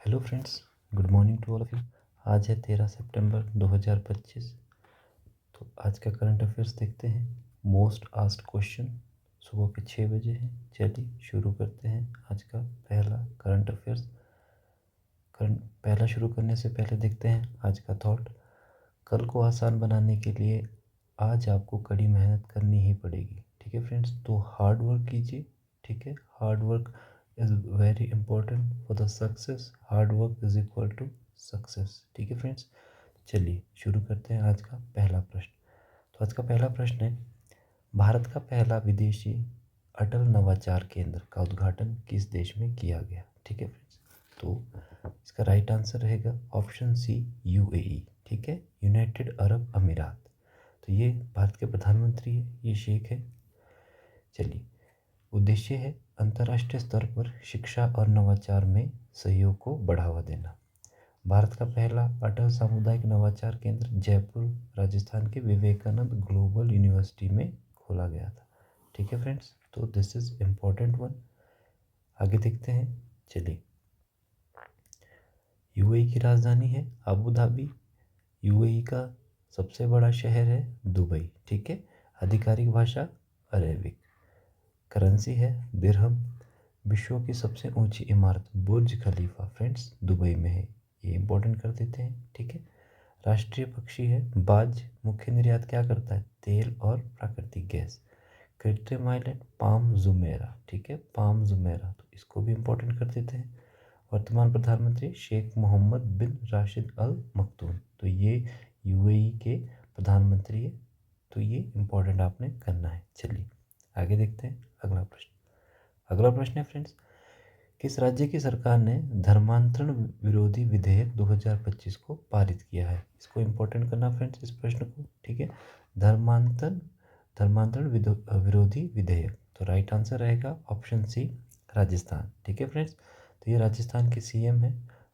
Hello friends, good morning to all of you. आज है 13 सितंबर 2025। तो आज का करंट अफेयर्स देखते हैं। मोस्ट आस्क्ड क्वेश्चन सुबह के 6 बजे हैं। चलिए शुरू करते हैं आज का पहला करंट अफेयर्स। पहला शुरू करने से पहले देखते हैं आज का थॉट। कल को आसान बनाने के लिए आज आपको कड़ी मेहनत करनी ही पड़ेगी। ठीक है फ्रेंड्स, तो हार्ड वर्क कीजिए। ठीक है, hard work is very important for the success. Hard work is equal to success. ठीक है फ्रेंड्स, चलिए शुरू करते हैं आज का पहला प्रश्न। तो आज का पहला प्रश्न है, भारत का पहला विदेशी अटल नवाचार केंद्र का उद्घाटन किस देश में किया गया। ठीक है फ्रेंड्स, तो इसका राइट आंसर रहेगा ऑप्शन सी, यूएई। ठीक है, यूनाइटेड अरब अमीरात। तो ये भारत के प्रधानमंत्री है, ये शेख है। चलिए, उद्देश्य है अंतर्राष्ट्रीय स्तर पर शिक्षा और नवाचार में सहयोग को बढ़ावा देना। भारत का पहला अटल सामुदायिक नवाचार केंद्र जयपुर राजस्थान के विवेकानंद ग्लोबल यूनिवर्सिटी में खोला गया था। ठीक है फ्रेंड्स, तो दिस इज इम्पोर्टेंट वन। आगे देखते हैं। चलिए, यूएई की राजधानी है अबू धाबी। यूएई का सबसे बड़ा शहर है दुबई। ठीक है, आधिकारिक भाषा अरेबिक। करेंसी है दिरहम। विश्व की सबसे ऊंची इमारत बुर्ज खलीफा फ्रेंड्स दुबई में है, ये इंपॉर्टेंट कर देते हैं। ठीक है, राष्ट्रीय पक्षी है बाज। मुख्य निर्यात क्या करता है, तेल और प्राकृतिक गैस। कृत्रिम आइलैंड पाम जुमेरा। ठीक है, पाम जुमेरा, तो इसको भी इंपॉर्टेंट कर देते हैं। वर्तमान प्रधानमंत्री शेख मोहम्मद बिन राशिद अल मखदूम, तो ये यूएई के प्रधानमंत्री है। तो ये इंपॉर्टेंट आपने करना है। चलिए आगे देखते हैं अगला प्रश्न। अगला प्रश्न है फ्रेंड्स, किस राज्य की सरकार ने धर्मांतरण विरोधी विधेयक 2025 को पारित किया है। इसको इंपॉर्टेंट करना फ्रेंड्स, इस प्रश्न को। ठीक है, धर्मांतरण धर्मांतरण विरोधी विधेयक, तो राइट आंसर रहेगा ऑप्शन सी, राजस्थान। ठीक है फ्रेंड्स, तो ये राजस्थान के सीएम है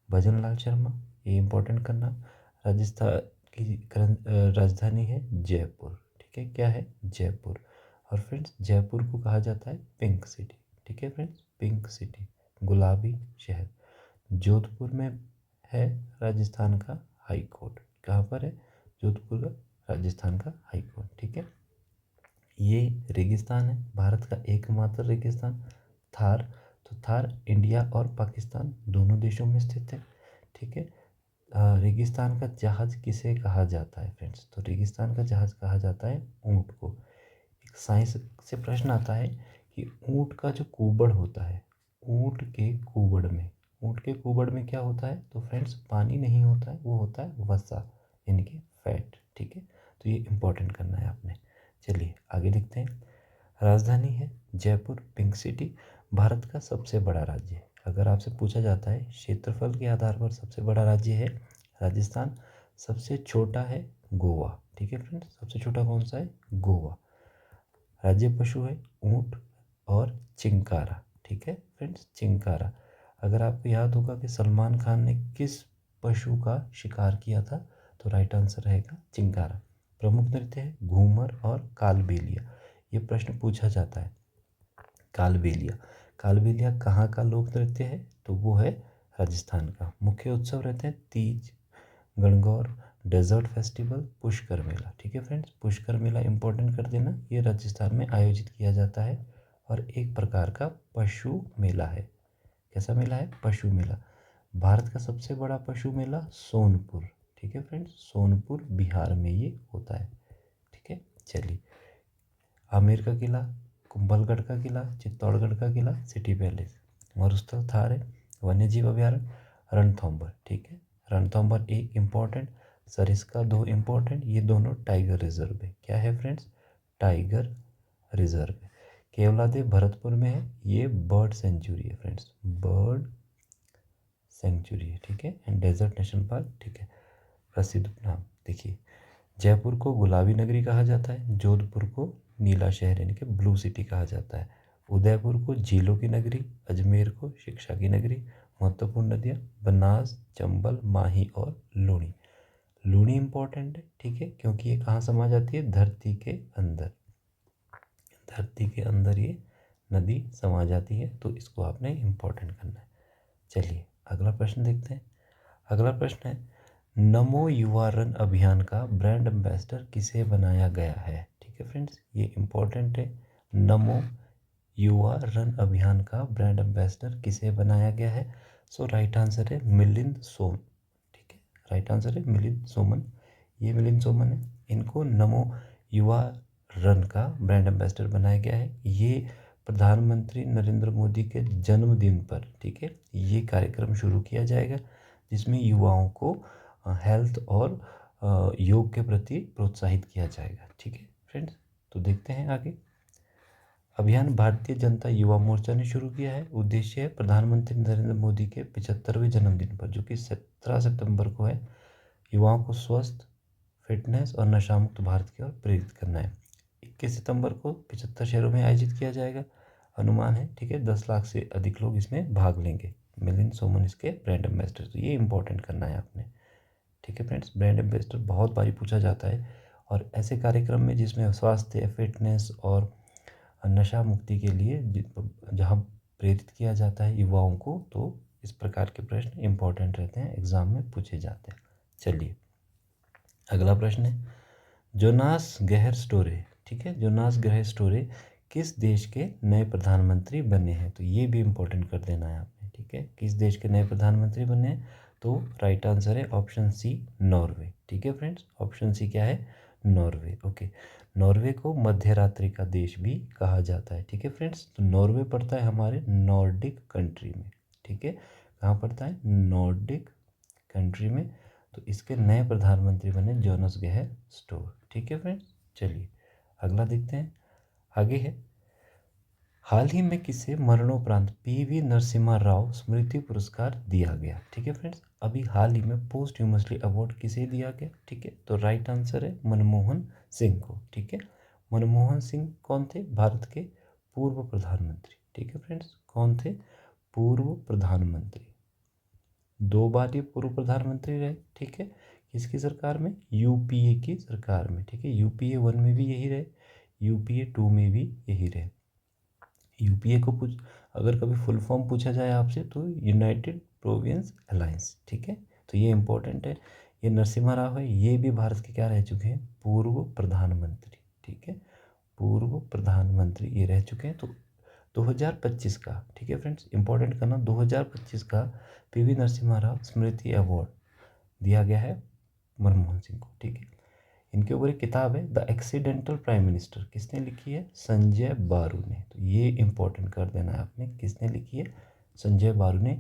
भजन लाल शर्मा, ये इंपॉर्टेंट करना। राजस्थान की राजधानी है जयपुर। ठीक है, क्या है, जयपुर। और फ्रेंड्स, जयपुर को कहा जाता है पिंक सिटी। ठीक है फ्रेंड्स, पिंक सिटी, गुलाबी शहर। जोधपुर में है राजस्थान का हाई कोर्ट। कहाँ पर है, जोधपुर का राजस्थान का हाई कोर्ट। ठीक है, ये रेगिस्तान है, भारत का एकमात्र रेगिस्तान थार। तो थार इंडिया और पाकिस्तान दोनों देशों में स्थित है। ठीक है, रेगिस्तान का जहाज किसे कहा जाता है फ्रेंड्स, तो रेगिस्तान का जहाज कहा जाता है ऊँट को। एक साइंस से प्रश्न आता है कि ऊँट का जो कुबड़ होता है, ऊँट के कुबड़ में क्या होता है, तो फ्रेंड्स पानी नहीं होता है, वो होता है वसा, यानी कि फैट। ठीक है, तो ये इंपॉर्टेंट करना है आपने। चलिए आगे देखते हैं। राजधानी है जयपुर, पिंक सिटी। भारत का सबसे बड़ा राज्य है, अगर आपसे पूछा जाता है क्षेत्रफल के आधार पर सबसे बड़ा राज्य है राजस्थान, सबसे छोटा है गोवा। ठीक है फ्रेंड्स, सबसे छोटा कौन सा है, गोवा। राज्य पशु है ऊंट और चिंकारा। ठीक है फ्रेंड्स, चिंकारा। अगर आपको याद होगा कि सलमान खान ने किस पशु का शिकार किया था, तो राइट आंसर रहेगा चिंकारा। प्रमुख नृत्य है घूमर और कालबेलिया, ये प्रश्न पूछा जाता है। कालबेलिया, कालबेलिया कहाँ का लोक नृत्य है, तो वो है राजस्थान का। मुख्य उत्सव रहते हैं तीज, गणगौर, डेजर्ट फेस्टिवल, पुष्कर मेला। ठीक है फ्रेंड्स, पुष्कर मेला इंपॉर्टेंट कर देना, ये राजस्थान में आयोजित किया जाता है और एक प्रकार का पशु मेला है। कैसा मेला है, पशु मेला। भारत का सबसे बड़ा पशु मेला सोनपुर। ठीक है फ्रेंड्स, सोनपुर बिहार में ये होता है। ठीक है, चलिए, आमेर का किला, कुंभलगढ़ का किला, चित्तौड़गढ़ का किला, सिटी पैलेस। मरुस्थल थार है, वन्यजीव अभ्यारण्य रणथंभौर। ठीक है, रणथंभौर एक इम्पॉर्टेंट, सरिस्का दो इम्पॉर्टेंट, ये दोनों टाइगर रिजर्व है। क्या है फ्रेंड्स, टाइगर रिजर्व है। केवलादेव भरतपुर में है, ये बर्ड सेंचुरी है फ्रेंड्स, बर्ड सेंचुरी है। ठीक है, एंड डेजर्ट नेशनल पार्क। ठीक है, प्रसिद्ध नाम देखिए, जयपुर को गुलाबी नगरी कहा जाता है, जोधपुर को नीला शहर यानी कि ब्लू सिटी कहा जाता है, उदयपुर को झीलों की नगरी, अजमेर को शिक्षा की नगरी। महत्वपूर्ण नदियाँ बनास, चंबल, माही और लूनी। लूनी इंपॉर्टेंट है, ठीक है, क्योंकि ये कहाँ समा जाती है, धरती के अंदर। धरती के अंदर ये नदी समा जाती है, तो इसको आपने इंपॉर्टेंट करना है। चलिए अगला प्रश्न देखते हैं। अगला प्रश्न है, नमो युवा रन अभियान का ब्रांड एम्बेसडर किसे बनाया गया है? ठीक है फ्रेंड्स, ये इंपॉर्टेंट है। नमो युवा रन अभियान का ब्रांड एम्बेसडर किसे बनाया गया है? सो राइट आंसर है मिलिंद सोम। ठीक है, राइट आंसर है मिलिंद सोमन। ये मिलिंद सोमन है, इनको नमो युवा रन का ब्रांड एम्बेसडर बनाया गया है। ये प्रधानमंत्री नरेंद्र मोदी के जन्मदिन पर, ठीक है, ये कार्यक्रम शुरू किया जाएगा जिसमें युवाओं को हेल्थ और योग के प्रति प्रोत्साहित किया जाएगा। ठीक है फ्रेंड्स, तो देखते हैं आगे। अभियान भारतीय जनता युवा मोर्चा ने शुरू किया है। उद्देश्य है प्रधानमंत्री नरेंद्र मोदी के 75वें जन्मदिन पर, जो कि 17 सितंबर को है, युवाओं को स्वस्थ, फिटनेस और नशा मुक्त भारत की ओर प्रेरित करना है। 21 सितंबर को 75 शहरों में आयोजित किया जाएगा। अनुमान है, ठीक है, 10 लाख से अधिक लोग इसमें भाग लेंगे। मिलिंद सोमन इसके ब्रांड एम्बेसडर, तो ये इंपॉर्टेंट करना है आपने। ठीक है फ्रेंड्स, ब्रांड एम्बेसडर बहुत बारी पूछा जाता है, और ऐसे कार्यक्रम में जिसमें स्वास्थ्य, फिटनेस और नशा मुक्ति के लिए जहाँ प्रेरित किया जाता है युवाओं को, तो इस प्रकार के प्रश्न इंपॉर्टेंट रहते हैं, एग्जाम में पूछे जाते हैं। चलिए अगला प्रश्न है, जोनास गेहर स्टोरे, ठीक है, जोनास गेहर स्टोरे किस देश के नए प्रधानमंत्री बने हैं? तो ये भी इंपॉर्टेंट कर देना है आपने। ठीक है, किस देश के नए प्रधानमंत्री बने हैं? तो राइट आंसर है ऑप्शन सी, नॉर्वे। ठीक है फ्रेंड्स, ऑप्शन सी क्या है? नॉर्वे। ओके, नॉर्वे को मध्य रात्रि का देश भी कहा जाता है। ठीक है फ्रेंड्स, तो नॉर्वे पड़ता है हमारे नॉर्डिक कंट्री में। ठीक है, कहाँ पड़ता है? नॉर्डिक कंट्री में। तो इसके नए प्रधानमंत्री बने जोनास गेहर स्टोर। ठीक है फ्रेंड्स, चलिए अगला देखते हैं। आगे है, हाल ही में किसे मरणोपरांत पीवी नरसिम्हा राव स्मृति पुरस्कार दिया गया? ठीक है फ्रेंड्स, अभी हाल ही में पोस्ट ह्यूमसली अवार्ड किसे दिया गया? ठीक है, तो राइट आंसर है मनमोहन सिंह को। ठीक है, मनमोहन सिंह कौन थे? भारत के पूर्व प्रधानमंत्री। ठीक है फ्रेंड्स, कौन थे? पूर्व प्रधानमंत्री। 2 बार ये पूर्व प्रधानमंत्री रहे। ठीक है, किसकी सरकार में? यूपीए की सरकार में। ठीक है, यूपीए 1 में भी यही रहे, यूपीए 2 में भी यही रहे। यूपीए को अगर कभी फुल फॉर्म पूछा जाए आपसे तो यूनाइटेड प्रोविंस अलायंस। ठीक है, तो ये इंपॉर्टेंट है। ये नरसिम्हा राव है, ये भी भारत के क्या रह चुके हैं? पूर्व प्रधानमंत्री। ठीक है, पूर्व प्रधानमंत्री ये रह चुके हैं। तो 2025 का, ठीक है फ्रेंड्स, इंपॉर्टेंट करना, 2025 का पीवी नरसिम्हा राव स्मृति अवार्ड दिया गया है मनमोहन सिंह को। ठीक है, इनके ऊपर एक किताब है द एक्सीडेंटल प्राइम मिनिस्टर, किसने लिखी है? संजय बारू ने। तो ये इंपॉर्टेंट कर देना है आपने, किसने लिखी है? संजय बारू ने।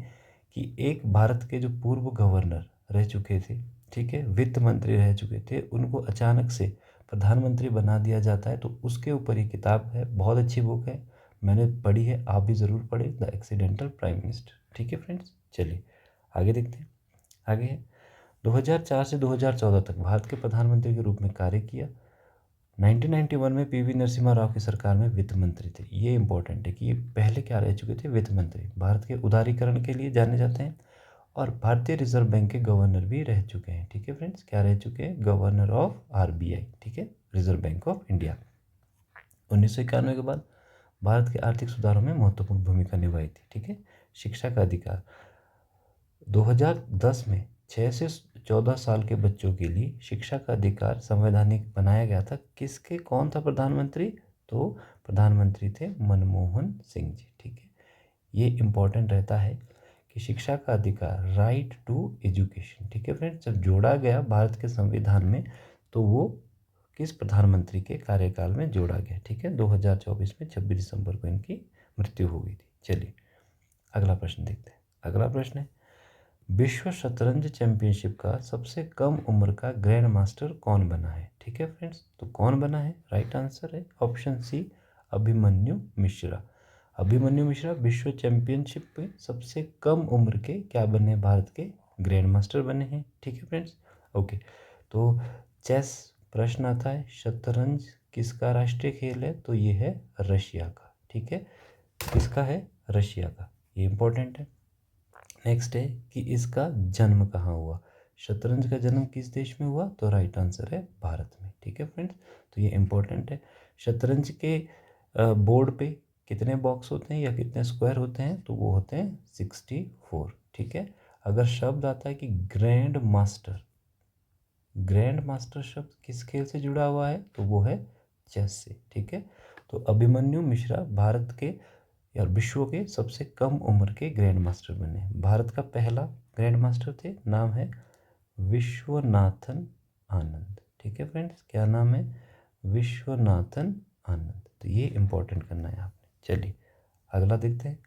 कि एक भारत के जो पूर्व गवर्नर रह चुके थे, ठीक है, वित्त मंत्री रह चुके थे, उनको अचानक से प्रधानमंत्री बना दिया जाता है, तो उसके ऊपर ये किताब है। बहुत अच्छी बुक है, मैंने पढ़ी है, आप भी ज़रूर पढ़ें, द एक्सीडेंटल प्राइम मिनिस्टर। ठीक है फ्रेंड्स, चलिए आगे देखते हैं। आगे है, 2004 से 2014 तक भारत के प्रधानमंत्री के रूप में कार्य किया। 1991 में पीवी नरसिम्हा राव की सरकार में वित्त मंत्री थे। ये इंपॉर्टेंट है कि ये पहले क्या रह चुके थे? वित्त मंत्री। भारत के उदारीकरण के लिए जाने जाते हैं, और भारतीय रिजर्व बैंक के गवर्नर भी रह चुके हैं। ठीक है फ्रेंड्स, क्या रह चुके हैं? Governor of RBI. ठीक है, रिजर्व बैंक ऑफ इंडिया। 1991 के बाद भारत के आर्थिक सुधारों में महत्वपूर्ण भूमिका निभाई थी। ठीक है, शिक्षा का अधिकार 2010 में 6 से 14 साल के बच्चों के लिए शिक्षा का अधिकार संवैधानिक बनाया गया था। किसके, कौन था प्रधानमंत्री? तो प्रधानमंत्री थे मनमोहन सिंह जी। ठीक है, ये इंपॉर्टेंट रहता है कि शिक्षा का अधिकार, राइट टू एजुकेशन। ठीक है फ्रेंड्स, जब जोड़ा गया भारत के संविधान में, तो वो किस प्रधानमंत्री के कार्यकाल में जोड़ा गया? ठीक है, 2024 में 26 दिसंबर को इनकी मृत्यु हो गई थी। चलिए अगला प्रश्न देखते हैं। अगला प्रश्न है, विश्व शतरंज चैंपियनशिप का सबसे कम उम्र का ग्रैंड मास्टर कौन बना है? ठीक है फ्रेंड्स, तो कौन बना है? राइट आंसर है ऑप्शन सी, अभिमन्यु मिश्रा। अभिमन्यु मिश्रा विश्व चैंपियनशिप में सबसे कम उम्र के क्या बने? भारत के ग्रैंड मास्टर बने हैं। ठीक है फ्रेंड्स, ओके। तो चेस प्रश्न आता है, शतरंज किसका राष्ट्रीय खेल है? तो ये है रशिया का। ठीक है, किसका है? रशिया का, ये इंपॉर्टेंट है। नेक्स्ट है कि इसका जन्म कहाँ हुआ? शतरंज का जन्म किस देश में हुआ? तो राइट आंसर है भारत में। ठीक है फ्रेंड्स, तो ये इंपॉर्टेंट है। शतरंज के बोर्ड पे कितने बॉक्स होते हैं या कितने स्क्वायर होते हैं? तो वो होते हैं 64। ठीक है। अगर शब्द आता है कि ग्रैंड मास्टर, ग्रैंड मास्टर शब्द किस खेल से जुड़ा हुआ है, तो वो है चेस से, ठीक है। तो अभिमन्यु मिश्रा भारत के या विश्व के सबसे कम उम्र के ग्रैंड मास्टर बने। भारत का पहला ग्रैंड मास्टर थे, नाम है विश्वनाथन आनंद, ठीक है फ्रेंड्स। क्या नाम है? विश्वनाथन आनंद। तो ये इंपॉर्टेंट करना है आपने। चलिए अगला देखते हैं।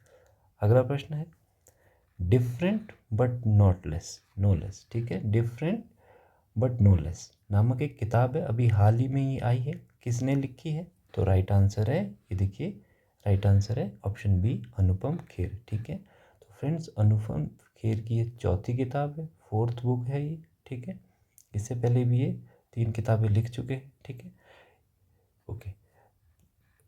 अगला प्रश्न है different but not less, no less, ठीक है। डिफरेंट बट नो लेस नामक एक किताब है, अभी हाल ही में ही आई है। किसने लिखी है? तो राइट आंसर है, ये देखिए, राइट आंसर है ऑप्शन बी, अनुपम खेर, ठीक है। तो फ्रेंड्स अनुपम खेर की ये चौथी किताब है, फोर्थ बुक है ये, ठीक है। इससे पहले भी ये 3 किताबें लिख चुके हैं, ठीक है। Okay,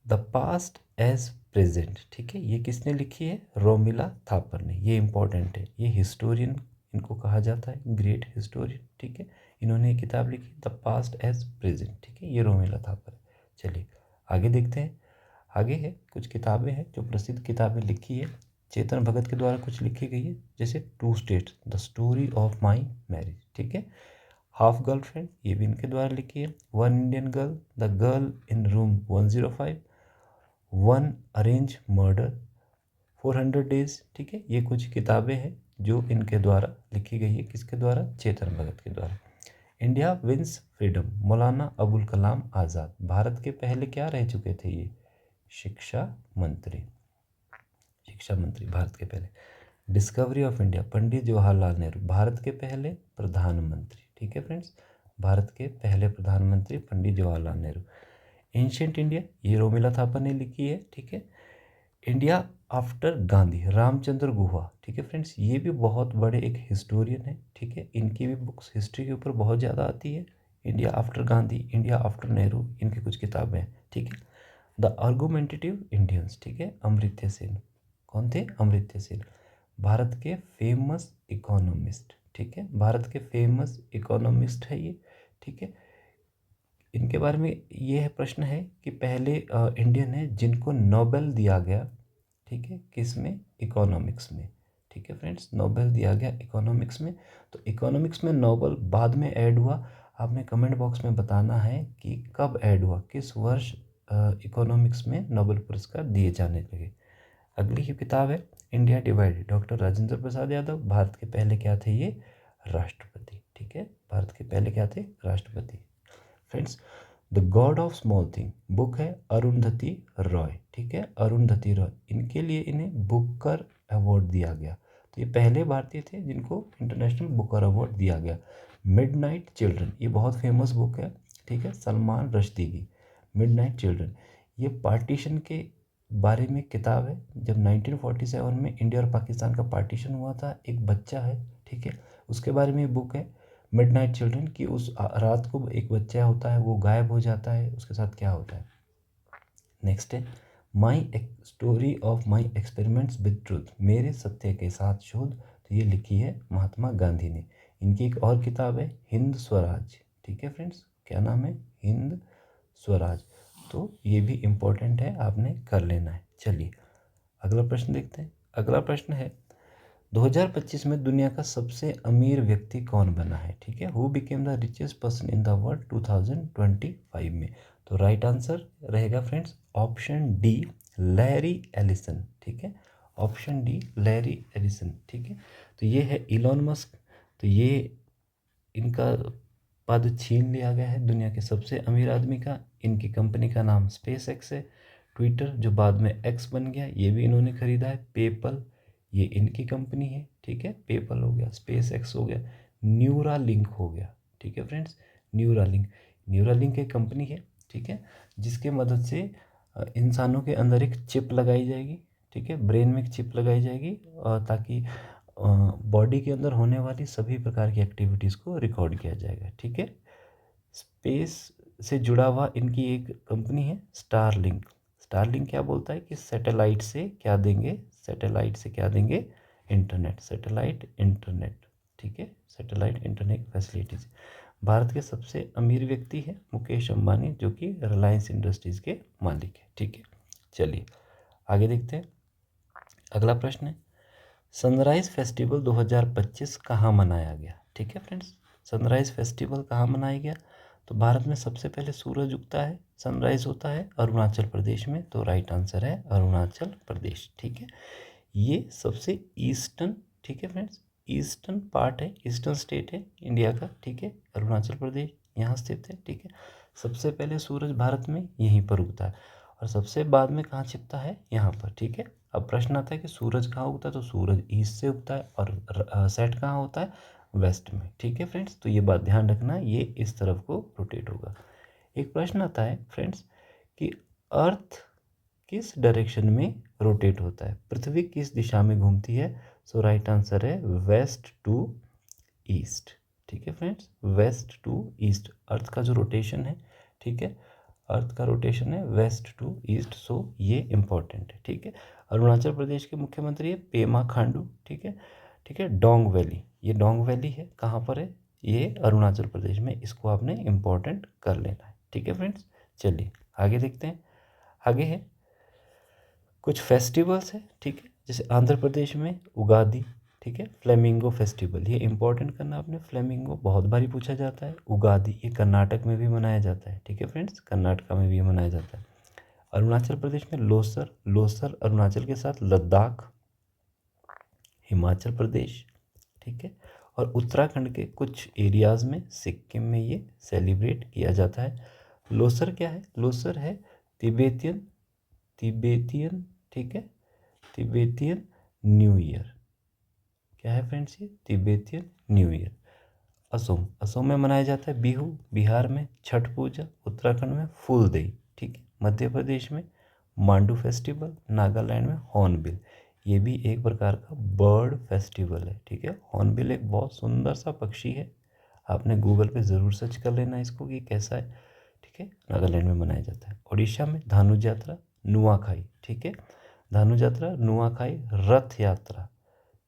the past as present, ठीक है, ये किसने लिखी है? रोमिला थापर ने। ये इंपॉर्टेंट है, ये हिस्टोरियन इनको कहा जाता है, ग्रेट हिस्टोरियन, ठीक है। इन्होंने एक किताब लिखी द पास्ट एज प्रेजेंट, ठीक है, ये रोमिला थापर है। चलिए आगे देखते हैं। आगे है कुछ किताबें हैं जो प्रसिद्ध किताबें लिखी है, चेतन भगत के द्वारा कुछ लिखी गई है, जैसे two states, the story of my marriage, ठीक है। हाफ गर्लफ्रेंड, ये भी इनके द्वारा लिखी है। One Indian girl, the girl in room 105, one arrange murder, 400 days, ठीक है। ये कुछ किताबें हैं जो इनके द्वारा लिखी गई है। किसके द्वारा? चेतन भगत के द्वारा। India wins freedom, Maulana Abul Kalam Azad, Bharat के पहले क्या रह चुके थे ये? शिक्षा मंत्री, शिक्षा मंत्री भारत के पहले। Discovery of India, Pandit Jawaharlal Nehru, Bharat के पहले प्रधानमंत्री, ठीक है फ्रेंड्स, भारत के पहले प्रधानमंत्री पंडित जवाहरलाल नेहरू। एंशियंट इंडिया, ये रोमिला थापर ने लिखी है, ठीक है। इंडिया आफ्टर गांधी, रामचंद्र गुहा, ठीक है फ्रेंड्स, ये भी बहुत बड़े एक हिस्टोरियन है, ठीक है। इनकी भी बुक्स हिस्ट्री के ऊपर बहुत ज़्यादा आती है। India after Gandhi, India after Nehru, इनकी कुछ किताबें हैं, ठीक है। द आर्गुमेंटेटिव इंडियंस, ठीक है, अमर्त्य सेन। कौन थे? अमर्त्य सेन, भारत के फेमस इकोनॉमिस्ट, ठीक है, भारत के फेमस इकोनॉमिस्ट है ये, ठीक है। इनके बारे में ये है प्रश्न है कि पहले इंडियन है जिनको नोबेल दिया गया, ठीक है, किस में? इकोनॉमिक्स में, ठीक है फ्रेंड्स, नोबेल दिया गया इकोनॉमिक्स में। तो इकोनॉमिक्स में नोबेल बाद में ऐड हुआ, आपने कमेंट बॉक्स में बताना है कि कब ऐड हुआ, किस वर्ष इकोनॉमिक्स में नोबेल पुरस्कार दिए जाने लगे। अगली ही किताब है India divided, doctor Rajendra Prasad Yadav, Bharat के पहले क्या थे ये? राष्ट्रपति, ठीक है, भारत के पहले क्या थे? राष्ट्रपति। Friends the God of small thing book है अरुंधति रॉय, ठीक है, अरुंधति रॉय, इनके लिए इन्हें बुकर अवार्ड दिया गया। तो ये पहले भारतीय थे जिनको इंटरनेशनल बुकर अवार्ड दिया गया। मिडनाइट चिल्ड्रन, ये बहुत फेमस बुक है, ठीक है, सलमान रश्दी की। मिडनाइट चिल्ड्रन, ये पार्टीशन के बारे में किताब है। जब 1947 में इंडिया और पाकिस्तान का पार्टीशन हुआ था, एक बच्चा है, ठीक है, उसके बारे में ये बुक है मिडनाइट चिल्ड्रन की। उस रात को एक बच्चा होता है, वो गायब हो जाता है, उसके साथ क्या होता है। नेक्स्ट है my story of my experiments with truth, मेरे सत्य के साथ शोध, तो ये लिखी है महात्मा गांधी ने। इनकी एक और किताब है हिंद स्वराज, ठीक है फ्रेंड्स, क्या नाम है? हिंद स्वराज। तो ये भी इम्पोर्टेंट है, आपने कर लेना है। चलिए अगला प्रश्न देखते हैं। अगला प्रश्न है 2025 में दुनिया का सबसे अमीर व्यक्ति कौन बना है, ठीक है, who became the richest person in the world 2025 में। तो राइट आंसर रहेगा friends option D, Larry Ellison, ठीक है, ऑप्शन डी लैरी एलिसन, ठीक है। तो ये है इलॉन मस्क, तो ये इनका पद छीन लिया गया है दुनिया के सबसे अमीर आदमी का। इनकी कंपनी का नाम स्पेस एक्स है। ट्विटर जो बाद में एक्स बन गया, ये भी इन्होंने खरीदा है। पेपल, ये इनकी कंपनी है, ठीक है, पेपल हो गया, स्पेस एक्स हो गया, न्यूरा लिंक हो गया, ठीक है friends, Neura link, Neura link एक कंपनी है, ठीक है, जिसके मदद से इंसानों के अंदर एक चिप लगाई जाएगी, ठीक है, ब्रेन में एक चिप लगाई जाएगी, ताकि बॉडी के अंदर होने वाली सभी प्रकार की एक्टिविटीज़ को रिकॉर्ड किया जाएगा, ठीक है। स्पेस से जुड़ा हुआ इनकी एक कंपनी है स्टारलिंक। स्टारलिंक क्या बोलता है कि सैटेलाइट से क्या देंगे? सैटेलाइट से क्या देंगे? इंटरनेट, सैटेलाइट इंटरनेट, ठीक है, सैटेलाइट इंटरनेट फैसिलिटीज। भारत के सबसे अमीर व्यक्ति है मुकेश अंबानी, जो कि रिलायंस इंडस्ट्रीज़ के मालिक है, ठीक है। चलिए आगे देखते हैं। अगला प्रश्न है सनराइज़ फेस्टिवल 2025 कहाँ मनाया गया? ठीक है फ्रेंड्स, सनराइज़ फेस्टिवल कहाँ मनाया गया? तो भारत में सबसे पहले सूरज उगता है, सनराइज़ होता है अरुणाचल प्रदेश में, तो राइट आंसर है अरुणाचल प्रदेश। ठीक है, ये सबसे ईस्टर्न, ठीक है फ्रेंड्स, ईस्टर्न पार्ट है, ईस्टर्न स्टेट है इंडिया का। ठीक है, अरुणाचल प्रदेश यहाँ स्थित है। ठीक है, सबसे पहले सूरज भारत में यहीं पर उगता है और सबसे बाद में कहाँ छिपता है? यहाँ पर। ठीक है, अब प्रश्न आता है कि सूरज कहाँ उगता है, तो सूरज ईस्ट से उगता है और सेट कहाँ होता है? वेस्ट में। ठीक है फ्रेंड्स, तो ये बात ध्यान रखना, ये इस तरफ को रोटेट होगा। एक प्रश्न आता है फ्रेंड्स कि अर्थ किस डायरेक्शन में रोटेट होता है? पृथ्वी किस दिशा में घूमती है? सो राइट आंसर है वेस्ट टू ईस्ट। ठीक है फ्रेंड्स, वेस्ट टू ईस्ट अर्थ का जो रोटेशन है, ठीक है, अर्थ का रोटेशन है वेस्ट टू ईस्ट, सो ये इंपॉर्टेंट है। ठीक है, अरुणाचल प्रदेश के मुख्यमंत्री है पेमा खांडू। ठीक है, ठीक है, डोंग वैली, ये डोंग वैली है, कहाँ पर है? ये अरुणाचल प्रदेश में, इसको आपने इंपॉर्टेंट कर लेना है। ठीक है फ्रेंड्स, चलिए आगे देखते हैं। आगे है कुछ फेस्टिवल्स है, ठीक है, जैसे आंध्र प्रदेश में उगादी, ठीक है, फ्लेमिंगो फेस्टिवल, ये इंपॉर्टेंट करना आपने, फ्लेमिंगो बहुत बारी पूछा जाता है। उगादी ये कर्नाटक में भी मनाया जाता है। ठीक है फ्रेंड्स, कर्नाटका में भी मनाया जाता है। अरुणाचल प्रदेश में लोसर, लोसर अरुणाचल के साथ लद्दाख हिमाचल प्रदेश, ठीक है, और उत्तराखंड के कुछ एरियाज़ में सिक्किम में ये सेलिब्रेट किया जाता है। लोसर क्या है? लोसर है तिब्बतियन, तिब्बतियन, ठीक है, तिब्बतियन न्यू ईयर। क्या है फ्रेंड्स? ये Tibetan new year. Asom, Asom में मनाया जाता है बिहू, बिहार में छठ पूजा, उत्तराखंड में फूलदेई, ठीक है, मध्य प्रदेश में मांडू फेस्टिवल, नागालैंड में हॉर्नबिल, ये भी एक प्रकार का बर्ड फेस्टिवल है। ठीक है, हॉर्नबिल एक बहुत सुंदर सा पक्षी है, आपने गूगल पे ज़रूर सर्च कर लेना इसको कि कैसा है। ठीक है, नागालैंड में मनाया जाता है। उड़ीसा में धानु यात्रा, नुआखाई, ठीक है, धानु यात्रा, नुआखाई, रथ यात्रा,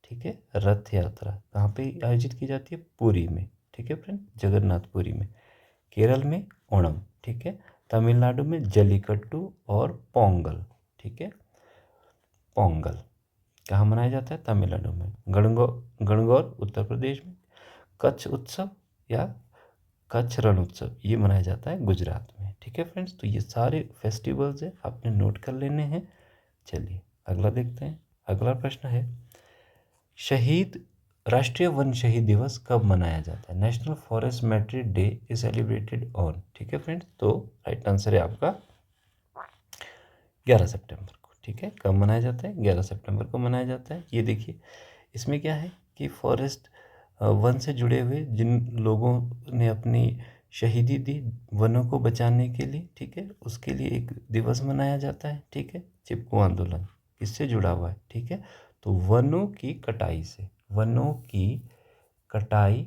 ठीक है, रथ यात्रा कहाँ पे आयोजित की जाती है? पुरी में। ठीक है फ्रेंड, जगन्नाथपुरी में। केरल में ओणम, ठीक है, तमिलनाडु में जल्लीकट्टू और पोंगल, ठीक है, पोंगल कहाँ मनाया जाता है? तमिलनाडु में। गणगौर उत्तर प्रदेश में। कच्छ उत्सव या कच्छ रण उत्सव ये मनाया जाता है गुजरात में। ठीक है फ्रेंड्स, तो ये सारे फेस्टिवल्स है, आपने नोट कर लेने हैं। चलिए अगला देखते हैं। अगला प्रश्न है शहीद राष्ट्रीय वन शहीद दिवस कब मनाया जाता है? National forest martyrs day is celebrated on, ठीक है फ्रेंड्स, तो राइट आंसर है आपका 11 सितंबर को। ठीक है, कब मनाया जाता है? 11 सितंबर को मनाया जाता है। ये देखिए इसमें क्या है कि फॉरेस्ट वन से जुड़े हुए जिन लोगों ने अपनी शहीदी दी वनों को बचाने के लिए, ठीक है, उसके लिए एक दिवस मनाया जाता है। ठीक है, चिपको आंदोलन किससे जुड़ा हुआ है? ठीक है, तो वनों की कटाई से, वनों की कटाई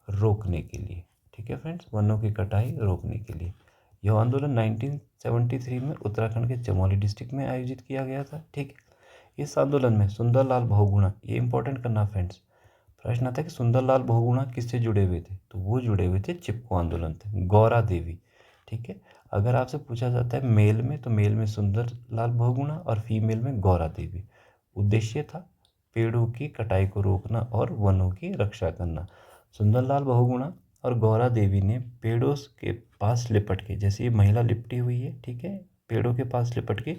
रोकने के लिए। ठीक है फ्रेंड्स, वनों की कटाई रोकने के लिए यह आंदोलन 1973 में उत्तराखंड के चमोली डिस्ट्रिक्ट में आयोजित किया गया था। ठीक है, इस आंदोलन में सुंदरलाल बहुगुणा, ये इंपॉर्टेंट करना फ्रेंड्स, प्रश्न आता है कि सुंदरलाल बहुगुणा किससे जुड़े हुए थे? तो वो जुड़े हुए थे चिपको आंदोलन थे, गौरा देवी। ठीक है, अगर आपसे पूछा जाता है मेल में, तो मेल में सुंदरलाल बहुगुणा और फीमेल में गौरा देवी। उद्देश्य था पेड़ों की कटाई को रोकना और वनों की रक्षा करना। सुंदरलाल बहुगुणा और गौरा देवी ने पेड़ों के पास लिपट के, जैसे ये महिला लिपटी हुई है, ठीक है, पेड़ों के पास लिपट के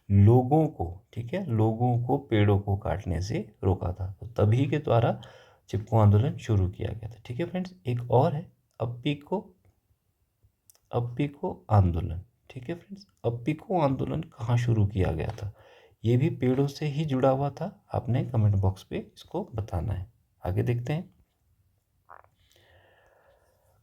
लोगों को, ठीक है, लोगों को पेड़ों को काटने से रोका था। तो तभी के द्वारा चिपको आंदोलन शुरू किया गया था। ठीक है फ्रेंड्स, एक और है अप्पिको, अप्पिको आंदोलन। ठीक है फ्रेंड्स, अप्पिको आंदोलन कहाँ शुरू किया गया था? ये भी पेड़ों से ही जुड़ा हुआ था, आपने कमेंट बॉक्स पे इसको बताना है। आगे देखते हैं।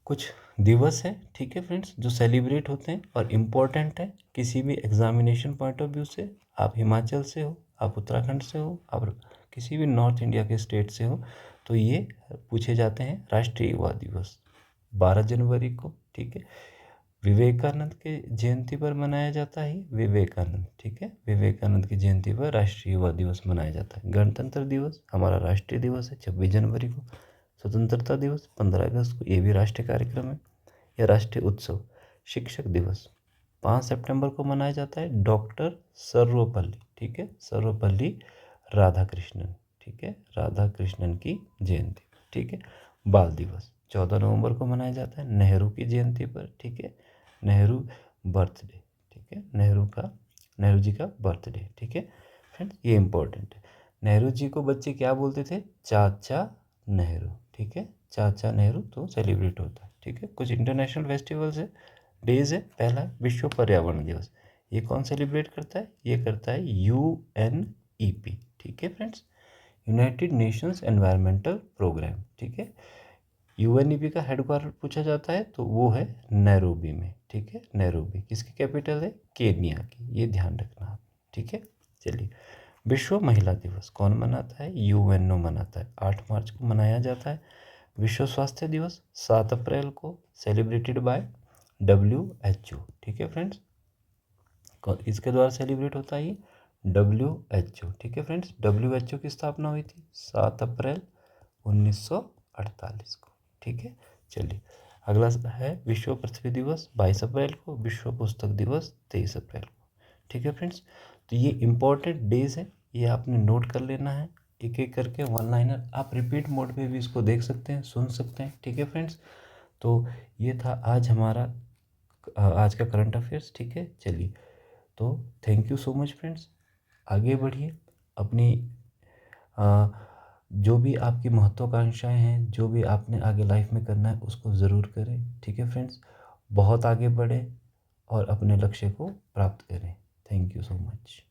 कुछ दिवस है, ठीक है फ्रेंड्स, जो सेलिब्रेट होते हैं और इम्पोर्टेंट है किसी भी एग्जामिनेशन पॉइंट ऑफ व्यू से। आप हिमाचल से हो, आप उत्तराखंड से हो, आप किसी भी नॉर्थ इंडिया के स्टेट से हो, तो ये पूछे जाते हैं। राष्ट्रीय युवा दिवस 12 जनवरी को, ठीक है, विवेकानंद के जयंती पर मनाया जाता है। विवेकानंद, ठीक है, विवेकानंद की जयंती पर राष्ट्रीय युवा दिवस मनाया जाता है। गणतंत्र दिवस हमारा राष्ट्रीय दिवस है 26 जनवरी को। स्वतंत्रता दिवस 15 अगस्त को, ये भी राष्ट्रीय कार्यक्रम है या राष्ट्रीय उत्सव। शिक्षक दिवस 5 सितंबर को मनाया जाता है, डॉक्टर सर्वपल्ली, ठीक है, सर्वपल्ली राधाकृष्णन, ठीक है, राधा कृष्णन की जयंती, ठीक है। बाल दिवस 14 नवंबर को मनाया जाता है नेहरू की जयंती पर, ठीक है। नेहरू बर्थडे, ठीक है, नेहरू जी का बर्थडे, ठीक है फ्रेंड्स, ये इंपॉर्टेंट है। नेहरू जी को बच्चे क्या बोलते थे? चाचा नेहरू, ठीक है, चाचा नेहरू, तो सेलिब्रेट होता है, ठीक है। कुछ इंटरनेशनल फेस्टिवल्स है, डेज है। पहला है विश्व पर्यावरण दिवस, ये कौन सेलिब्रेट करता है? ये करता है UNEP, ठीक है friends, united nations environmental programme, ठीक है। UNEP का हेडक्वार्टर पूछा जाता है तो वो है नैरोबी में, ठीक है। नैरोबी किसकी कैपिटल है? केन्या की, ये ध्यान रखना आप, ठीक है। चलिए, विश्व महिला दिवस कौन मनाता है? UNO मनाता है, 8 मार्च को मनाया जाता है। विश्व स्वास्थ्य दिवस 7 अप्रैल को, सेलिब्रेटेड बाय WHO, ठीक है फ्रेंड्स। इसके द्वारा सेलिब्रेट होता है ये WHO, ठीक है फ्रेंड्स। WHO की स्थापना हुई थी 7 अप्रैल 1948 को, ठीक है। चलिए, अगला है विश्व पृथ्वी दिवस 22 अप्रैल को, विश्व पुस्तक दिवस 23 अप्रैल को, ठीक है फ्रेंड्स। तो ये इम्पोर्टेंट डेज है, ये आपने नोट कर लेना है एक एक करके, वन लाइनर। आप रिपीट मोड पे भी इसको देख सकते हैं, सुन सकते हैं, ठीक है फ्रेंड्स। तो ये था आज हमारा आज का करंट अफेयर्स, ठीक है। चलिए, तो thank you so much friends, आगे बढ़िए अपनी जो भी आपकी महत्वाकांक्षाएं हैं, जो भी आपने आगे लाइफ में करना है उसको ज़रूर करें, ठीक है फ्रेंड्स। बहुत आगे बढ़ें और अपने लक्ष्य को प्राप्त करें। Thank you so much.